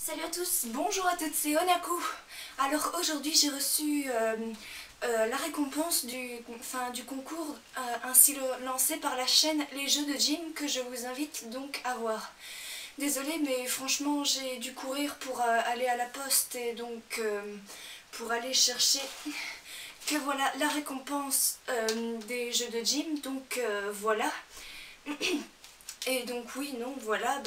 Salut à tous, bonjour à toutes, c'est Onaku. Alors aujourd'hui j'ai reçu la récompense du concours ainsi lancé par la chaîne Les Jeux de Jim que je vous invite donc à voir. Désolée mais franchement j'ai dû courir pour aller à la poste et donc pour aller chercher que voilà la récompense des Jeux de Jim, donc voilà. Et donc oui, non, voilà,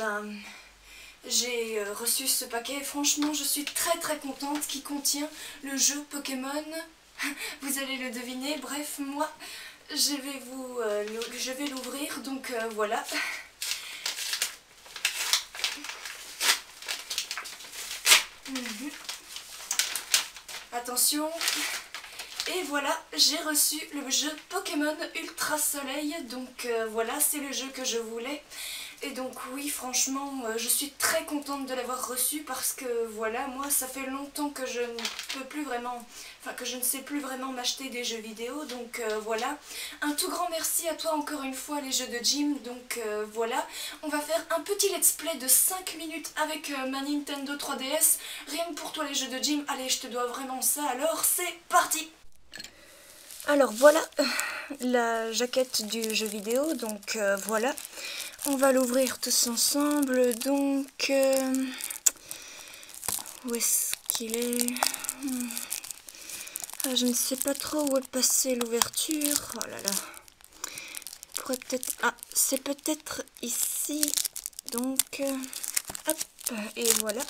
j'ai reçu ce paquet. Franchement, je suis très contente, qui contient le jeu Pokémon. Vous allez le deviner. Bref, moi, je vais l'ouvrir. Donc voilà. Attention. Et voilà, j'ai reçu le jeu Pokémon Ultra Soleil. Donc voilà, c'est le jeu que je voulais. Et donc oui, franchement, je suis très contente de l'avoir reçu parce que voilà, moi ça fait longtemps que je ne peux plus vraiment, enfin que je ne sais plus vraiment m'acheter des jeux vidéo, donc voilà. Un tout grand merci à toi encore une fois les jeux de Jim, donc voilà. On va faire un petit let's play de 5 minutes avec ma Nintendo 3DS, rien que pour toi les jeux de Jim. Allez, je te dois vraiment ça, alors c'est parti! Alors voilà la jaquette du jeu vidéo, donc voilà. On va l'ouvrir tous ensemble, donc où est-ce qu'il est, Ah, je ne sais pas trop où est passée l'ouverture. Oh là là. Peut-être... Ah, c'est peut-être ici. Donc, hop, et voilà.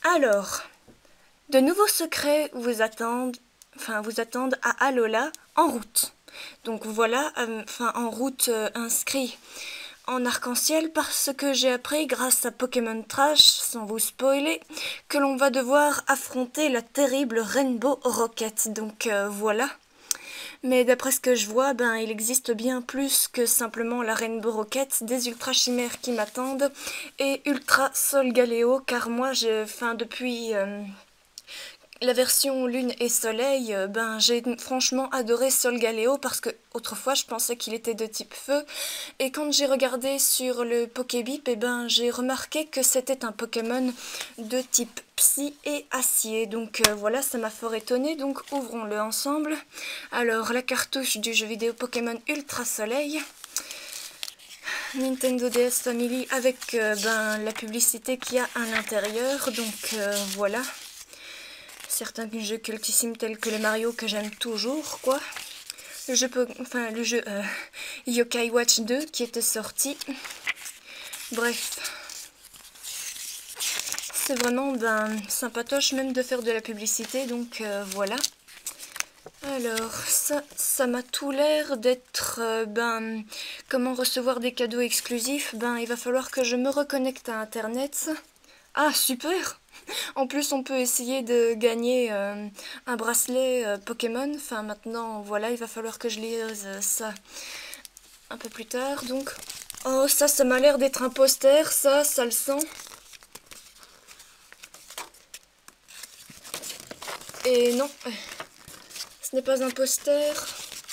Alors, de nouveaux secrets vous attendent à Alola en route. Donc voilà, en route inscrit en arc-en-ciel parce que j'ai appris grâce à Pokémon Trash, sans vous spoiler, que l'on va devoir affronter la terrible Rainbow Rocket. Donc voilà. Mais d'après ce que je vois, il existe bien plus que simplement la Rainbow Rocket, des Ultra Chimères qui m'attendent et Ultra Solgaleo, car moi, depuis la version Lune et Soleil, j'ai franchement adoré Solgaleo parce que autrefois je pensais qu'il était de type feu, et quand j'ai regardé sur le Pokébip, j'ai remarqué que c'était un Pokémon de type Psy et Acier. Donc voilà, ça m'a fort étonné, donc ouvrons-le ensemble. Alors la cartouche du jeu vidéo Pokémon Ultra Soleil, Nintendo DS Family avec la publicité qu'il y a à l'intérieur, donc voilà. Certains jeux cultissimes tels que le Mario que j'aime toujours, quoi. Le jeu Yokai Watch 2 qui était sorti. Bref. C'est vraiment sympatoche même de faire de la publicité, donc voilà. Alors, ça m'a tout l'air d'être, comment recevoir des cadeaux exclusifs. Il va falloir que je me reconnecte à Internet. Ah, super! En plus, on peut essayer de gagner un bracelet Pokémon. Enfin, maintenant, voilà, il va falloir que je lise ça un peu plus tard. Donc, oh, ça m'a l'air d'être un poster. Ça le sent. Et non, ce n'est pas un poster.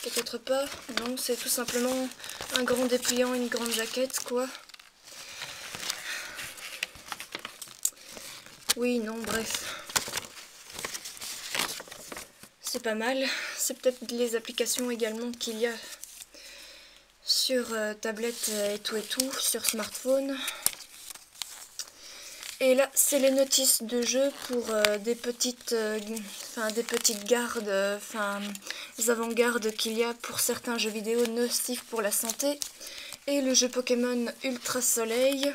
Peut-être pas. Non, c'est tout simplement un grand dépliant, une grande jaquette, quoi. Oui, non, bref. C'est pas mal. C'est peut-être les applications également qu'il y a sur tablette et tout, sur smartphone. Et là, c'est les notices de jeu pour des petites gardes, les avant-gardes qu'il y a pour certains jeux vidéo nocifs pour la santé. Et le jeu Pokémon Ultra Soleil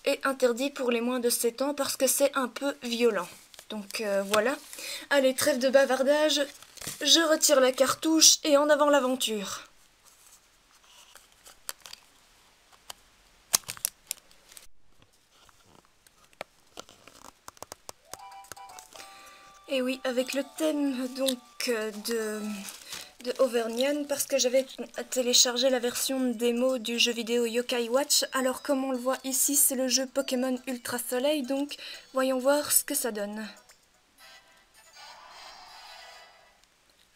est interdit pour les moins de 7 ans parce que c'est un peu violent. Donc voilà. Allez, trêve de bavardage, je retire la cartouche et en avant l'aventure. Et oui, avec le thème donc de Overnian, parce que j'avais téléchargé la version démo du jeu vidéo Yokai Watch. Alors comme on le voit ici, c'est le jeu Pokémon Ultra Soleil, donc voyons voir ce que ça donne.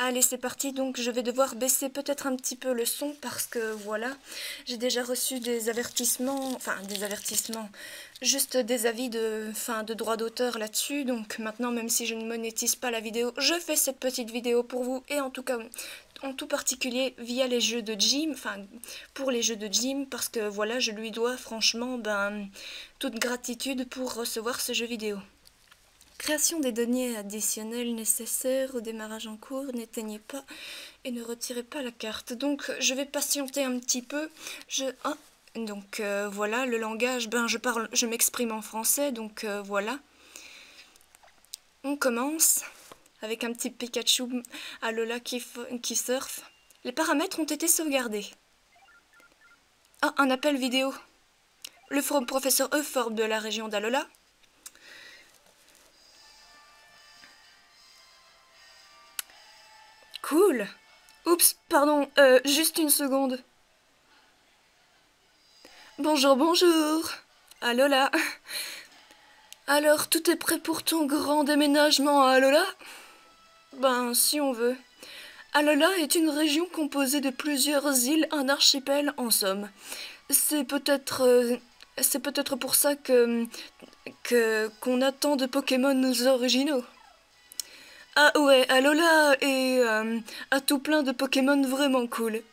Allez, c'est parti, donc je vais devoir baisser peut-être un petit peu le son parce que voilà, j'ai déjà reçu des avertissements, enfin des avertissements, juste des avis de droit d'auteur là-dessus, donc maintenant même si je ne monétise pas la vidéo, je fais cette petite vidéo pour vous et en tout cas, en tout particulier via les jeux de Jim, enfin pour les jeux de Jim parce que voilà, je lui dois franchement toute gratitude pour recevoir ce jeu vidéo. Création des données additionnelles nécessaires au démarrage en cours, n'éteignez pas et ne retirez pas la carte. Donc je vais patienter un petit peu. Voilà, le langage, je m'exprime en français, donc voilà. On commence avec un petit Pikachu à Lola qui surfe. Les paramètres ont été sauvegardés. Ah, un appel vidéo. Le professeur Euphorbe de la région d'Alola. Cool. Oups, pardon, juste une seconde. Bonjour, bonjour. Alola. Alors, tout est prêt pour ton grand déménagement à Alola? Ben, si on veut. Alola est une région composée de plusieurs îles, un archipel en somme. C'est peut-être pour ça qu'on a tant de Pokémon originaux. Ah ouais, Alola a tout plein de Pokémon vraiment cool.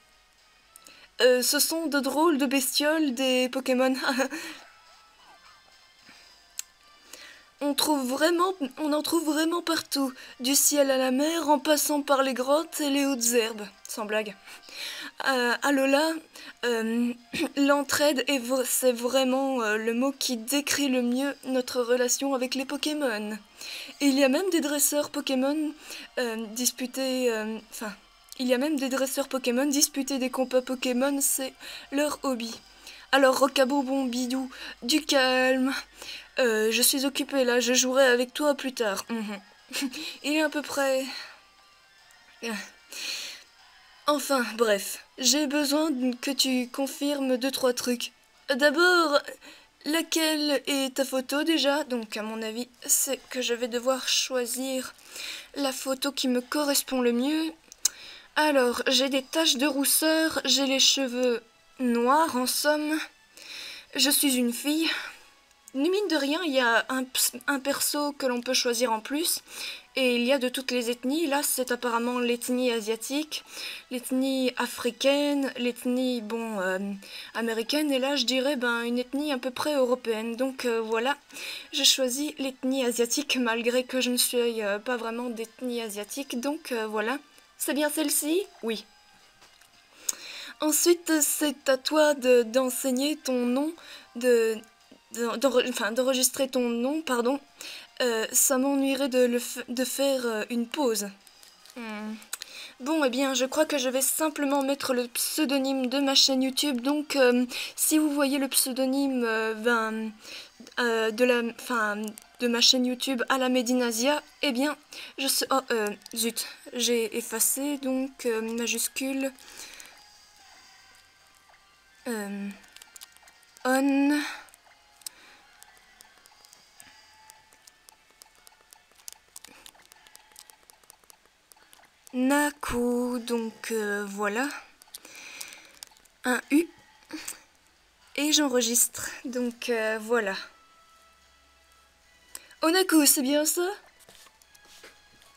Ce sont de drôles de bestioles, des Pokémon. On en trouve vraiment partout, du ciel à la mer, en passant par les grottes et les hautes herbes. Sans blague. Alola, l'entraide c'est vraiment le mot qui décrit le mieux notre relation avec les Pokémon. Et il y a même des dresseurs Pokémon il y a même des dresseurs Pokémon disputer des combats Pokémon, c'est leur hobby. Alors Rocabobon Bidou, du calme. Je suis occupée là, je jouerai avec toi plus tard. Il est à peu près... Enfin, bref, j'ai besoin que tu confirmes 2-3 trucs. D'abord, laquelle est ta photo déjà? Donc à mon avis, c'est que je vais devoir choisir la photo qui me correspond le mieux. Alors, j'ai des taches de rousseur, j'ai les cheveux noirs en somme. Je suis une fille. Mine de rien, il y a un perso que l'on peut choisir en plus. Et il y a de toutes les ethnies. Là, c'est apparemment l'ethnie asiatique, l'ethnie africaine, l'ethnie, américaine. Et là, je dirais, une ethnie à peu près européenne. Donc voilà, je choisis l'ethnie asiatique malgré que je ne suis pas vraiment d'ethnie asiatique. Donc voilà. C'est bien celle-ci? Oui. Ensuite, c'est à toi d'enseigner ton nom, d'enregistrer ton nom, pardon. Ça m'ennuierait de faire une pause. Bon, eh bien, je crois que je vais simplement mettre le pseudonyme de ma chaîne YouTube. Donc, si vous voyez le pseudonyme de ma chaîne YouTube à la Medinasia, eh bien, zut, j'ai effacé, donc, majuscule, on... Naku, donc voilà, un U, et j'enregistre, donc voilà. Onaku, c'est bien ça?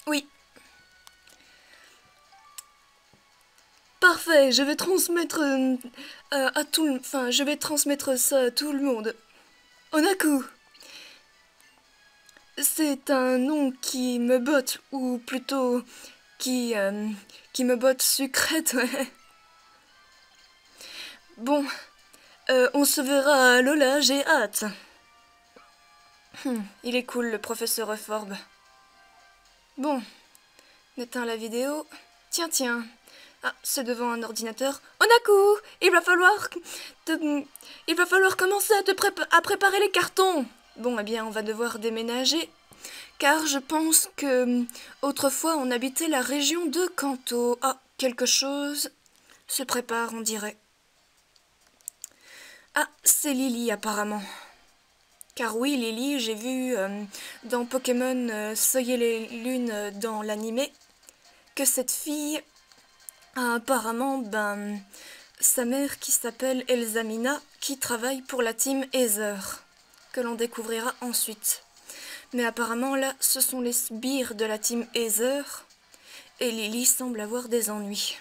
Oui. Parfait, je vais transmettre je vais transmettre ça à tout le monde. Onaku. C'est un nom qui me botte, ou plutôt qui me botte sucrète, ouais. Bon, on se verra à Lola, j'ai hâte. Il est cool, le professeur Euphorbe. Bon, on éteint la vidéo. Tiens. Ah, c'est devant un ordinateur. Onaku, il va falloir commencer à préparer les cartons. Bon, eh bien, on va devoir déménager. Car je pense que autrefois on habitait la région de Kanto. Ah, quelque chose se prépare, on dirait. Ah, c'est Lily apparemment. Car oui, Lily, j'ai vu dans Pokémon Soleil et Lune dans l'animé que cette fille a apparemment sa mère qui s'appelle Elsamina, qui travaille pour la team Heather, que l'on découvrira ensuite. Mais apparemment là, ce sont les sbires de la team Heather, et Lily semble avoir des ennuis.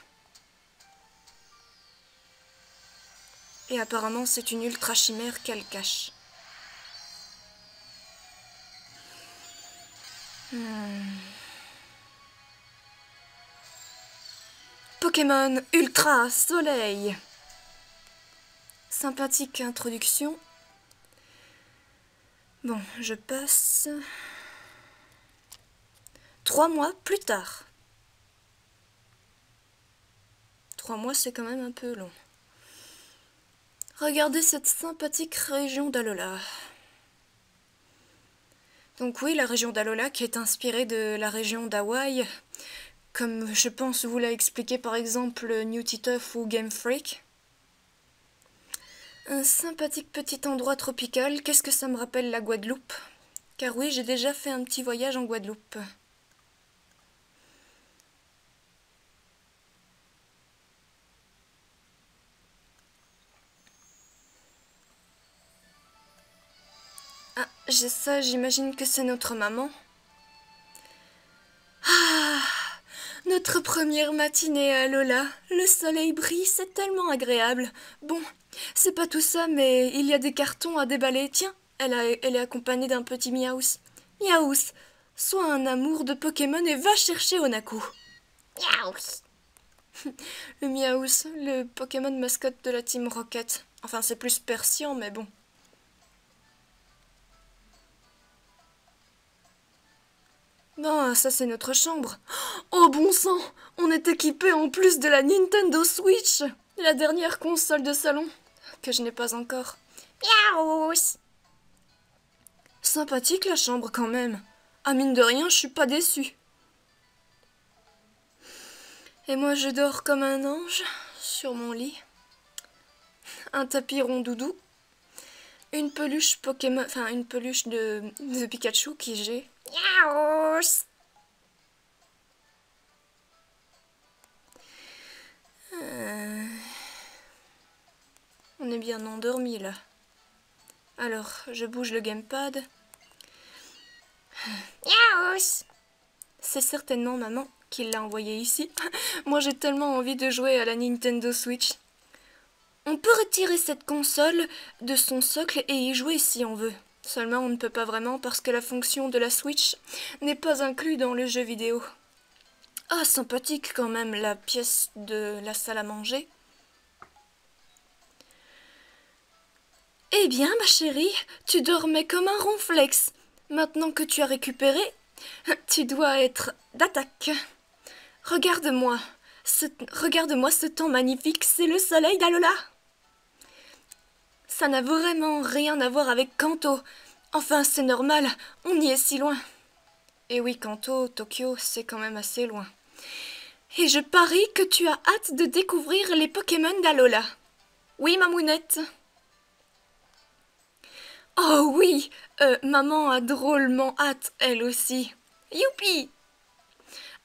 Et apparemment c'est une ultra chimère qu'elle cache. Pokémon Ultra Soleil. Sympathique introduction. Bon, je passe. 3 mois plus tard. 3 mois, c'est quand même un peu long. Regardez cette sympathique région d'Alola. Donc oui, la région d'Alola qui est inspirée de la région d'Hawaï, comme je pense vous l'a expliqué par exemple New Titeuf ou Game Freak. Un sympathique petit endroit tropical, qu'est-ce que ça me rappelle la Guadeloupe? Car oui, j'ai déjà fait un petit voyage en Guadeloupe. Ah, j'ai ça, j'imagine que c'est notre maman. Ah, notre première matinée à Lola. Le soleil brille, c'est tellement agréable. Bon, c'est pas tout ça, mais il y a des cartons à déballer. Tiens, elle est accompagnée d'un petit Miaous. Miaous, sois un amour de Pokémon et va chercher Onaku. Miaous. Le Miaous, le Pokémon mascotte de la Team Rocket. Enfin, c'est plus Persian, mais bon. Non, ça c'est notre chambre. Oh bon sang, on est équipé en plus de la Nintendo Switch, la dernière console de salon, que je n'ai pas encore. Miaous. Sympathique la chambre quand même. Ah mine de rien, je suis pas déçue. Et moi je dors comme un ange, sur mon lit. Un tapis rond doudou. Une peluche Pokémon, enfin une peluche de Pikachu qui j'ai. Miaous. On est bien endormi là. Alors, je bouge le gamepad. Miaous. C'est certainement maman qui l'a envoyé ici. Moi j'ai tellement envie de jouer à la Nintendo Switch. On peut retirer cette console de son socle et y jouer si on veut. Seulement on ne peut pas vraiment parce que la fonction de la Switch n'est pas inclue dans le jeu vidéo. Ah, sympathique quand même la pièce de la salle à manger. Eh bien ma chérie, tu dormais comme un ronflex. Maintenant que tu as récupéré, tu dois être d'attaque. Regarde-moi ce temps magnifique, c'est le soleil d'Alola. Ça n'a vraiment rien à voir avec Kanto. Enfin, c'est normal, on y est si loin. Et oui, Kanto, Tokyo, c'est quand même assez loin. Et je parie que tu as hâte de découvrir les Pokémon d'Alola. Oui, mamounette. Oh oui, maman a drôlement hâte, elle aussi. Youpi!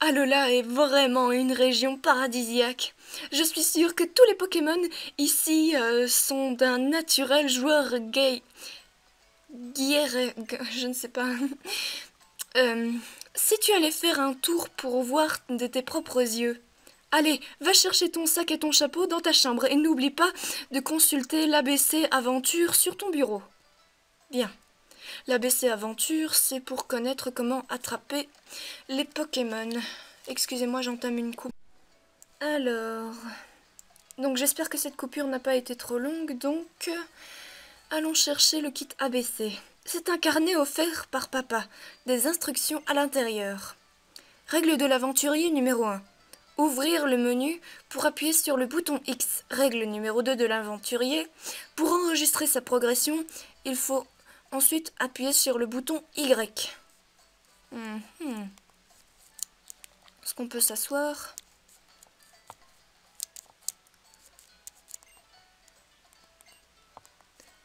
Alola est vraiment une région paradisiaque. Je suis sûre que tous les Pokémon ici sont d'un naturel joueur gay. Je ne sais pas. Si tu allais faire un tour pour voir de tes propres yeux. Allez, va chercher ton sac et ton chapeau dans ta chambre et n'oublie pas de consulter l'ABC Aventure sur ton bureau. Bien. L'ABC Aventure, c'est pour connaître comment attraper les Pokémon. Excusez-moi, j'entame une coupe. Alors... Donc j'espère que cette coupure n'a pas été trop longue, donc... Allons chercher le kit ABC. C'est un carnet offert par papa. Des instructions à l'intérieur. Règle de l'aventurier numéro 1. Ouvrir le menu pour appuyer sur le bouton X. Règle numéro 2 de l'aventurier. Pour enregistrer sa progression, il faut ensuite appuyer sur le bouton Y. Est-ce qu'on peut s'asseoir?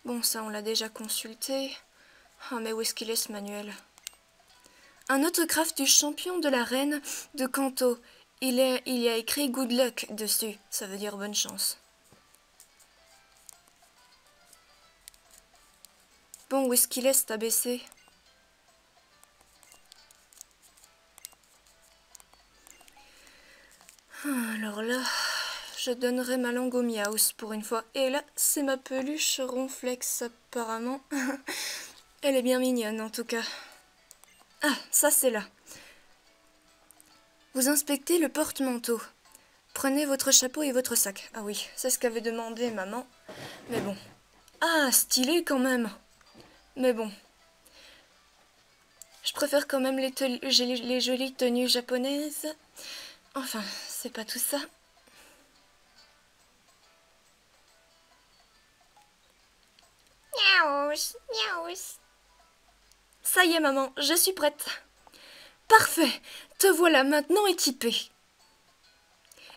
Bon, ça on l'a déjà consulté. Oh, mais où est-ce qu'il est ce manuel? Un autographe du champion de l'arène de Kanto. il y a écrit good luck dessus. Ça veut dire bonne chance. Bon, où est-ce qu'il est cet ABC? Alors là, je donnerai ma langue au Miaus pour une fois. Et là, c'est ma peluche Ronflex apparemment. Elle est bien mignonne en tout cas. Ah, ça c'est là. Vous inspectez le porte-manteau. Prenez votre chapeau et votre sac. Ah oui, c'est ce qu'avait demandé maman. Mais bon. Ah, stylé quand même. Mais bon. Je préfère quand même les jolies tenues japonaises. Enfin, c'est pas tout ça. Miaouch, miaouch. Ça y est maman, je suis prête. Parfait, te voilà maintenant équipée.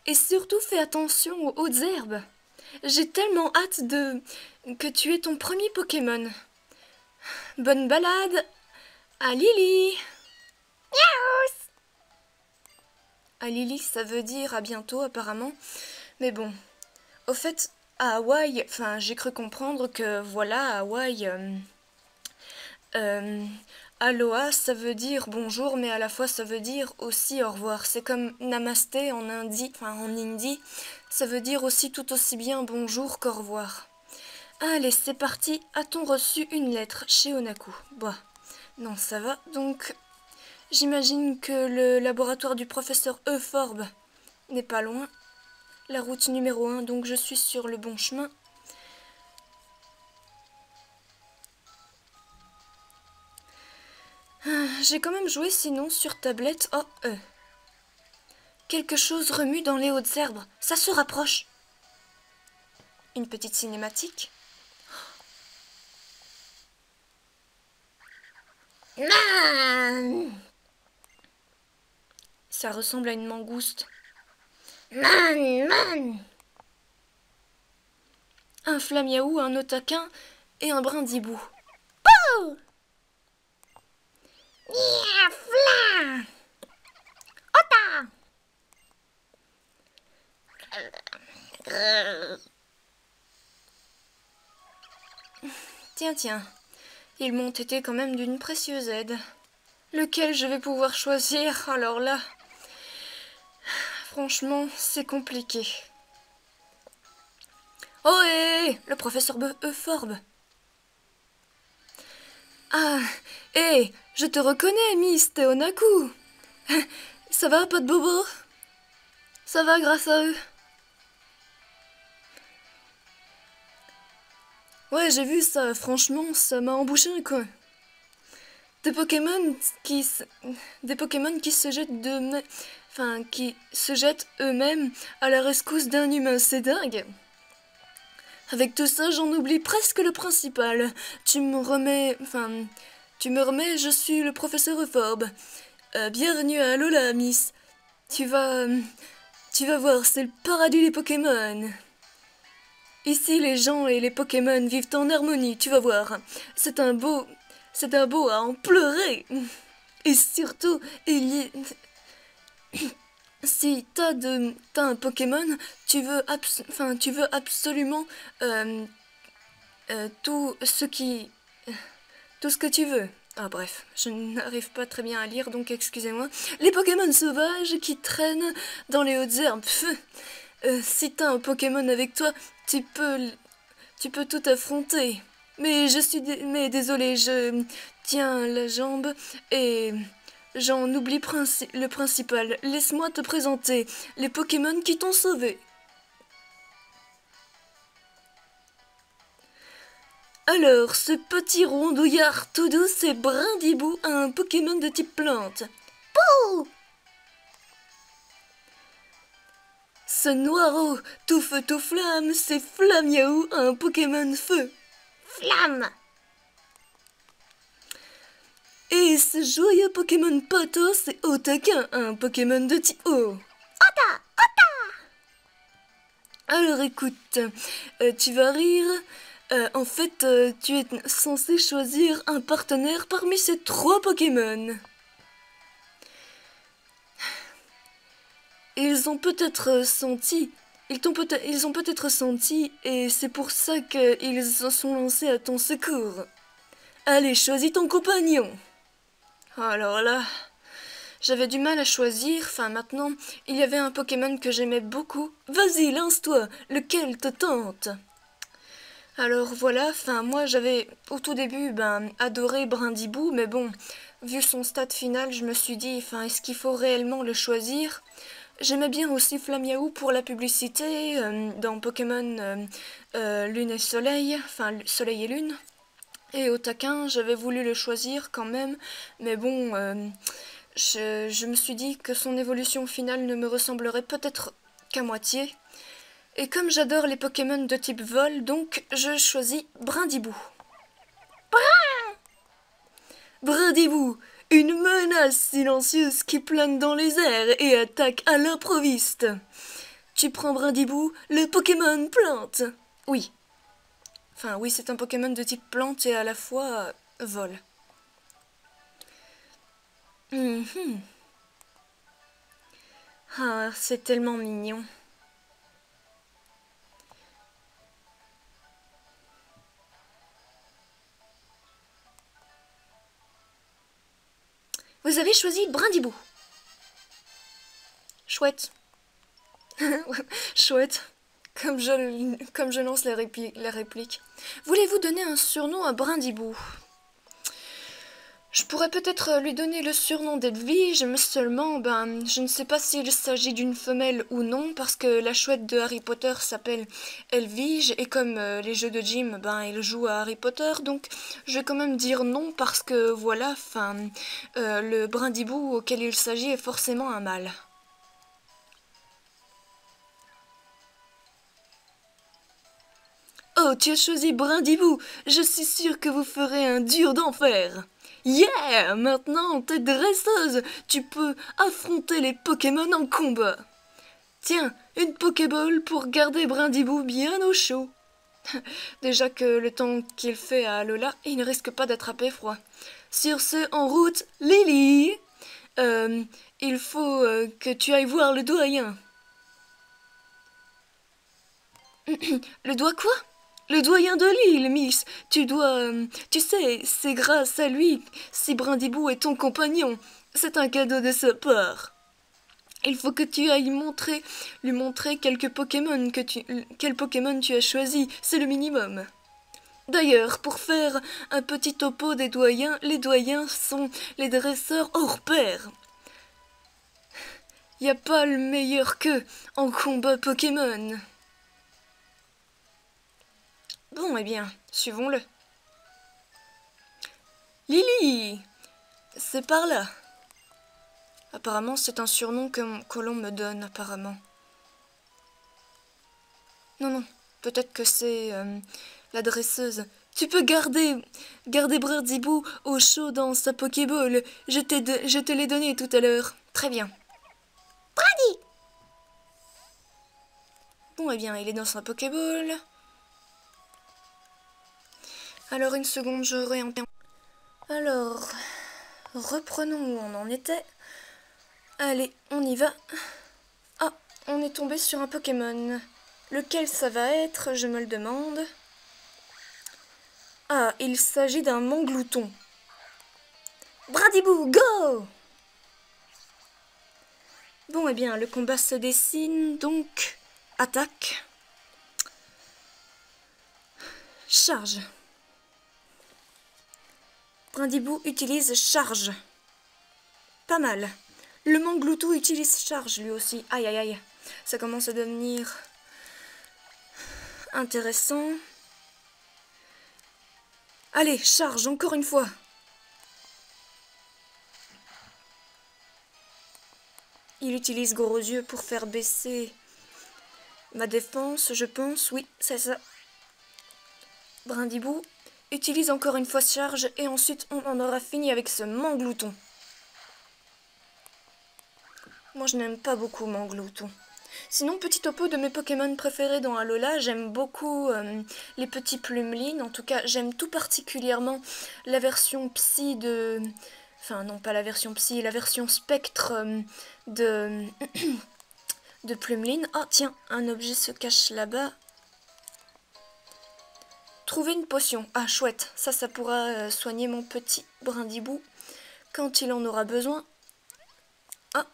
Et surtout fais attention aux hautes herbes. J'ai tellement hâte que tu aies ton premier Pokémon. Bonne balade à Lily. Miaou. À Lily, ça veut dire à bientôt apparemment. Mais bon, au fait, à Hawaï, enfin j'ai cru comprendre que voilà, à Hawaï, aloha, ça veut dire bonjour, mais à la fois ça veut dire aussi au revoir. C'est comme namasté en hindi, ça veut dire aussi tout aussi bien bonjour qu'au revoir. Allez, c'est parti. A-t-on reçu une lettre chez Onaku? Bah, non, ça va. Donc, j'imagine que le laboratoire du professeur Euphorbe n'est pas loin. La route numéro 1, donc je suis sur le bon chemin. J'ai quand même joué sinon sur tablette. Oh, quelque chose remue dans les hautes herbes. Ça se rapproche. Une petite cinématique. Ça ressemble à une mangouste. Un flamiaou, un otaquin et un brindibou. Pouh! Fla! Ota! Tiens, ils m'ont été quand même d'une précieuse aide. Lequel je vais pouvoir choisir? Alors là, franchement, c'est compliqué. Oh hé, le professeur Euphorbe. Ah, hé, je te reconnais, Miss Teonaku. Ça va, pas de bobo? Ça va grâce à eux. Ouais, j'ai vu ça, franchement, ça m'a embouché un coin. Des Pokémon qui se jettent qui se jettent eux-mêmes à la rescousse d'un humain, c'est dingue. Avec tout ça, j'en oublie presque le principal. Tu me remets, je suis le professeur Euphorbe. Bienvenue à Alola, Miss. Tu vas voir, c'est le paradis des Pokémon. Ici, les gens et les Pokémon vivent en harmonie, tu vas voir. C'est un beau à en pleurer. Et surtout, si t'as un Pokémon, tu veux absolument tout ce que tu veux. Ah bref, je n'arrive pas très bien à lire, donc excusez-moi. Les Pokémon sauvages qui traînent dans les hautes herbes. Si t'as un Pokémon avec toi, tu peux tout affronter. Mais désolé, je tiens la jambe et j'en oublie le principal. Laisse-moi te présenter les Pokémon qui t'ont sauvé. Alors, ce petit rondouillard tout doux, c'est Brindibou, un Pokémon de type plante. Pouh! Ce noireau, tout feu tout flamme, c'est Flamiaou, un Pokémon feu. Flamme! Et ce joyeux Pokémon Pato, c'est Otaquin, un Pokémon de type eau. Ota! Alors écoute, tu vas rire. En fait, tu es censé choisir un partenaire parmi ces 3 Pokémon. ils ont peut-être senti, ils ont peut-être senti, et c'est pour ça qu'ils se sont lancés à ton secours. Allez, choisis ton compagnon. Alors là, j'avais du mal à choisir, enfin maintenant, il y avait un Pokémon que j'aimais beaucoup. Vas-y, lance-toi, lequel te tente? Alors voilà, enfin moi j'avais au tout début adoré Brindibou, mais bon, vu son stade final, je me suis dit, enfin est-ce qu'il faut réellement le choisir? J'aimais bien aussi Flamiaou pour la publicité dans Pokémon Lune et Soleil, enfin Soleil et Lune. Et au taquin, j'avais voulu le choisir quand même, mais bon, je me suis dit que son évolution finale ne me ressemblerait peut-être qu'à moitié. Et comme j'adore les Pokémon de type vol, donc je choisis Brindibou. Brindibou, une menace silencieuse qui plane dans les airs et attaque à l'improviste. Tu prends Brindibou, le Pokémon plante. Oui. Enfin oui, c'est un Pokémon de type plante et à la fois vol. Ah, c'est tellement mignon. Vous avez choisi Brindibou. Chouette. Chouette. Comme je lance la réplique. Voulez-vous donner un surnom à Brindibou? Je pourrais peut-être lui donner le surnom d'Edwige, mais seulement, je ne sais pas s'il s'agit d'une femelle ou non, parce que la chouette de Harry Potter s'appelle Elvige, et comme les jeux de gym, il joue à Harry Potter, donc je vais quand même dire non, parce que voilà, le Brindibou auquel il s'agit est forcément un mâle. Oh, tu as choisi Brindibou. Je suis sûre que vous ferez un dur d'enfer. Yeah! Maintenant, t'es dresseuse. Tu peux affronter les Pokémon en combat. Tiens, une Pokéball pour garder Brindibou bien au chaud. Déjà que le temps qu'il fait à Alola, il ne risque pas d'attraper froid. Sur ce, en route, Lily! Il faut que tu ailles voir le doyen. Le doigt quoi? Le doyen de l'île, Miss. Tu sais, c'est grâce à lui si Brindibou est ton compagnon. C'est un cadeau de sa part. Il faut que tu ailles lui montrer quelques Pokémon quel Pokémon tu as choisi. C'est le minimum. D'ailleurs, pour faire un petit topo des doyens, les doyens sont les dresseurs hors pair. Y a pas le meilleur qu'eux en combat Pokémon. Bon, eh bien, suivons-le. Lily! C'est par là. Apparemment, c'est un surnom que l'on me donne, apparemment. Non, peut-être que c'est la dresseuse. Tu peux garder Brindibou au chaud dans sa Pokéball. Je te l'ai donné tout à l'heure. Très bien. Brady! Bon, eh bien, il est dans sa Pokéball. Alors, une seconde, je réentends. Alors, reprenons où on en était. Allez, on y va. Ah, on est tombé sur un Pokémon. Lequel ça va être, je me le demande. Ah, il s'agit d'un Manglouton. Brindibou, go! Bon, eh bien, le combat se dessine, donc... Attaque. Charge. Brindibou utilise charge. Pas mal. Le Mangloutou utilise charge lui aussi. Aïe aïe aïe. Ça commence à devenir intéressant. Allez, charge encore une fois. Il utilise gros yeux pour faire baisser ma défense, je pense. Oui, c'est ça. Brindibou utilise encore une fois charge et ensuite on en aura fini avec ce Manglouton. Moi je n'aime pas beaucoup Manglouton. Sinon, petit topo de mes Pokémon préférés dans Alola, j'aime beaucoup les petits Plumeline. En tout cas, j'aime tout particulièrement la version Psy de... Enfin, non, pas la version Psy, la version Spectre de... de Plumeline. Oh tiens, un objet se cache là-bas. Trouver une potion. Ah chouette, ça pourra soigner mon petit Brindibou quand il en aura besoin. Ah.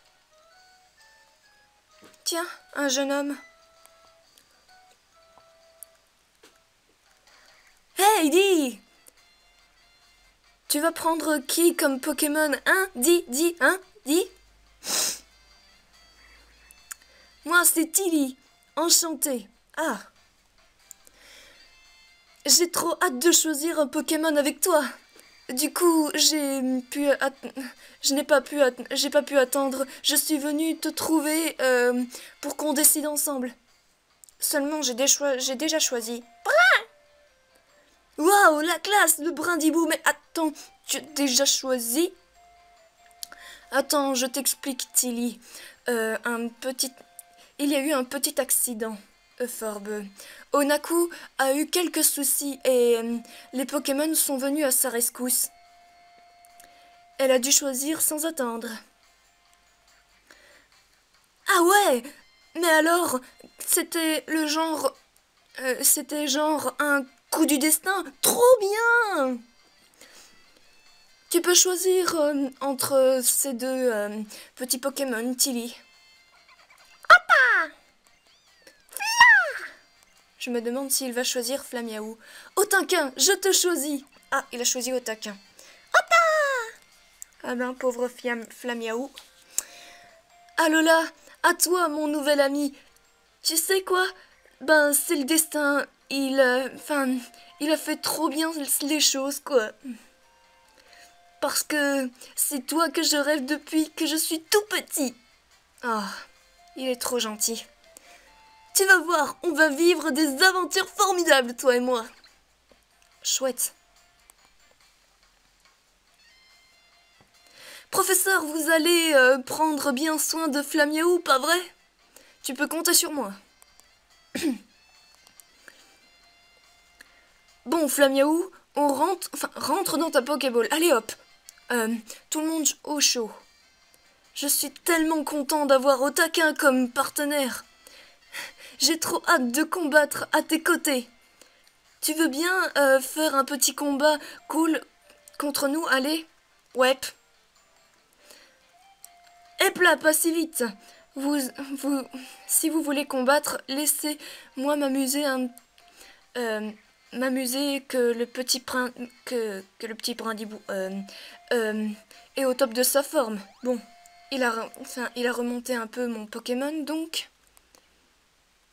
Tiens, un jeune homme. Hey, dis! Tu vas prendre qui comme Pokémon? Hein? Dis, hein? Dis! Moi, c'est Tilly. Enchantée. Ah! J'ai trop hâte de choisir un Pokémon avec toi. Du coup, j'ai pas pu attendre. Je suis venue te trouver pour qu'on décide ensemble. Seulement, j'ai déjà choisi. Waouh, la classe, le Brindibou. Mais attends, tu as déjà choisi? Attends, je t'explique, Tilly. Il y a eu un petit accident. Euphorbe. Onaku a eu quelques soucis et les Pokémon sont venus à sa rescousse. Elle a dû choisir sans attendre. Ah ouais! Mais alors, c'était genre un coup du destin. Trop bien! Tu peux choisir entre ces deux petits Pokémon, Tilly. Je me demande s'il va choisir Flamiaou. Otaquin, je te choisis. Ah, il a choisi Otaquin. Ah ben, pauvre Flamiaou. Alola, à toi, mon nouvel ami. Tu sais quoi? Ben, c'est le destin. Il a fait trop bien les choses, quoi. Parce que c'est toi que je rêve depuis que je suis tout petit. Ah, il est trop gentil. Tu vas voir, on va vivre des aventures formidables, toi et moi. Chouette. Professeur, vous allez prendre bien soin de Flamiaou, pas vrai? Tu peux compter sur moi. Bon, Flamiaou, rentre dans ta Pokéball. Allez hop. Tout le monde au chaud. Je suis tellement content d'avoir Otaquin comme partenaire. J'ai trop hâte de combattre à tes côtés. Tu veux bien faire un petit combat cool contre nous, allez? Ouais. Hep là, pas si vite. Si vous voulez combattre, laissez-moi m'amuser que le petit Brindibou est au top de sa forme. Bon, il a remonté un peu mon Pokémon, donc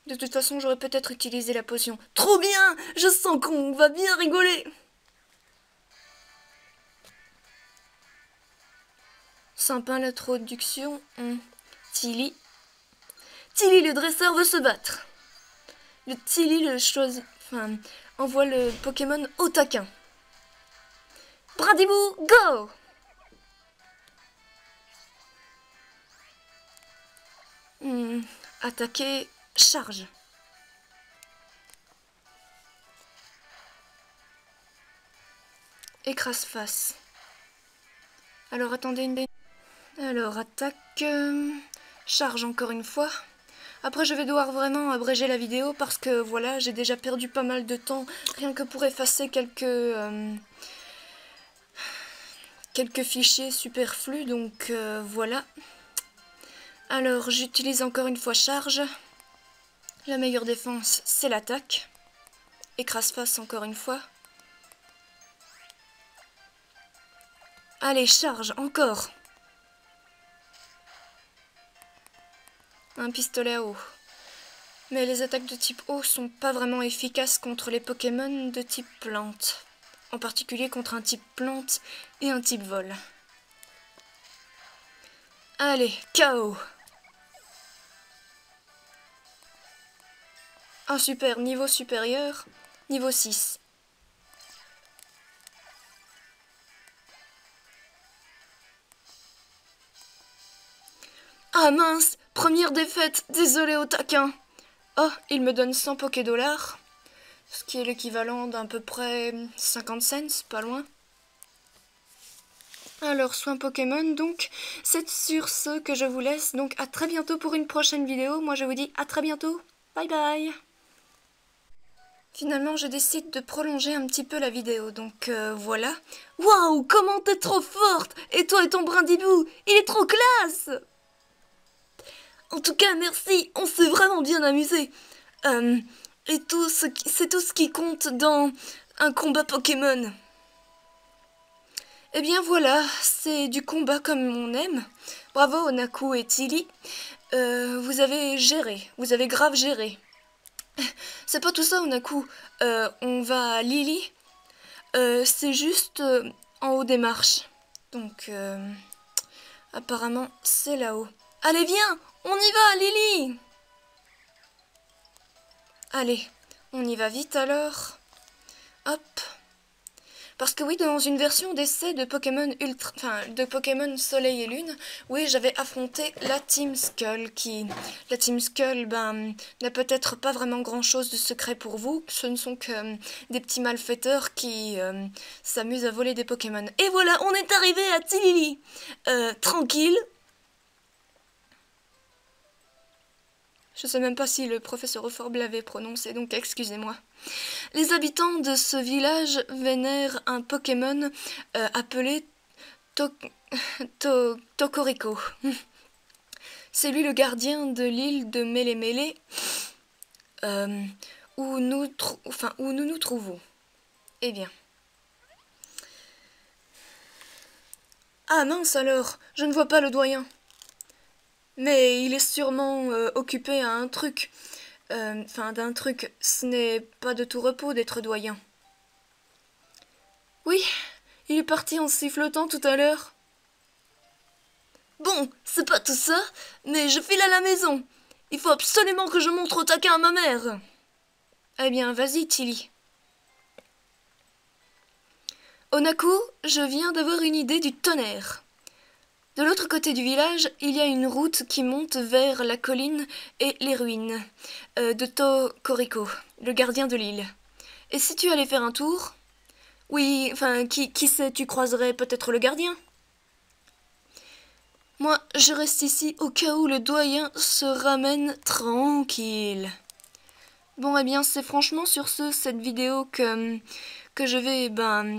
de toute façon, j'aurais peut-être utilisé la potion. Trop bien! Je sens qu'on va bien rigoler! Sympa l'introduction. Tilly. Tilly, le dresseur, veut se battre. Tilly envoie le Pokémon Otaquin. Brindibou, go! Attaquer, charge. Écrase-face. Alors attendez une... Alors attaque... charge encore une fois. Après je vais devoir vraiment abréger la vidéo parce que voilà, j'ai déjà perdu pas mal de temps rien que pour effacer quelques fichiers superflus, donc voilà. Alors j'utilise encore une fois charge. La meilleure défense c'est l'attaque. Écrase-face encore une fois. Allez, charge, encore. Un pistolet à eau. Mais les attaques de type eau sont pas vraiment efficaces contre les Pokémon de type plante. En particulier contre un type plante et un type vol. Allez, KO. Ah super, niveau supérieur, niveau 6. Ah mince, première défaite, désolé Otaquin. Oh, il me donne 100 Pokédollars, ce qui est l'équivalent d'à peu près 50 cents, pas loin. Alors, soin Pokémon, donc, c'est sur ce que je vous laisse. Donc, à très bientôt pour une prochaine vidéo. Moi, je vous dis à très bientôt. Bye bye. Finalement, je décide de prolonger un petit peu la vidéo, donc voilà. Waouh, comment t'es trop forte! Et toi et ton brindibou, il est trop classe! En tout cas, merci, on s'est vraiment bien amusé. Et c'est tout ce qui compte dans un combat Pokémon. Eh bien voilà, c'est du combat comme on aime. Bravo Onaku et Tilly. Vous avez géré, vous avez grave géré. C'est pas tout ça Onaku. On va à Lily. C'est juste en haut des marches. Donc, apparemment, c'est là-haut. Allez, viens! On y va, Lily! Allez, on y va vite alors. Hop. Parce que oui, dans une version d'essai de Pokémon Ultra, enfin de Pokémon Soleil et Lune, oui, j'avais affronté la Team Skull la Team Skull, n'a peut-être pas vraiment grand-chose de secret pour vous. Ce ne sont que des petits malfaiteurs qui s'amusent à voler des Pokémon. Et voilà, on est arrivé à Tilili. Tranquille. Je sais même pas si le professeur Euphorbe l'avait prononcé, donc excusez-moi. Les habitants de ce village vénèrent un Pokémon appelé Tokoriko. C'est lui le gardien de l'île de Mélémélé, où nous nous trouvons. Eh bien. Ah mince alors, je ne vois pas le doyen. Mais il est sûrement occupé à un truc. D'un truc. Ce n'est pas de tout repos d'être doyen. Oui, il est parti en sifflotant tout à l'heure. Bon, c'est pas tout ça, mais je file à la maison. Il faut absolument que je montre au taquin à ma mère. Eh bien, vas-y, Tilly. Onaku, je viens d'avoir une idée du tonnerre. De l'autre côté du village, il y a une route qui monte vers la colline et les ruines de Tokoriko, le gardien de l'île. Et si tu allais faire un tour? Oui, enfin, qui sait, tu croiserais peut-être le gardien? Moi, je reste ici au cas où le doyen se ramène tranquille. Bon, eh bien, c'est franchement sur cette vidéo que je vais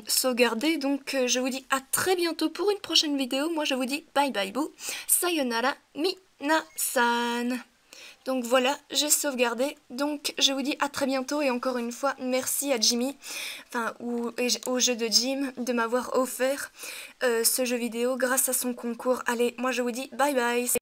sauvegarder. Donc, je vous dis à très bientôt pour une prochaine vidéo. Moi, je vous dis bye bye boo. Sayonara minasan. Donc voilà, j'ai sauvegardé. Donc, je vous dis à très bientôt. Et encore une fois, merci à Jimmy, au jeu de Jim, de m'avoir offert ce jeu vidéo grâce à son concours. Allez, moi, je vous dis bye bye.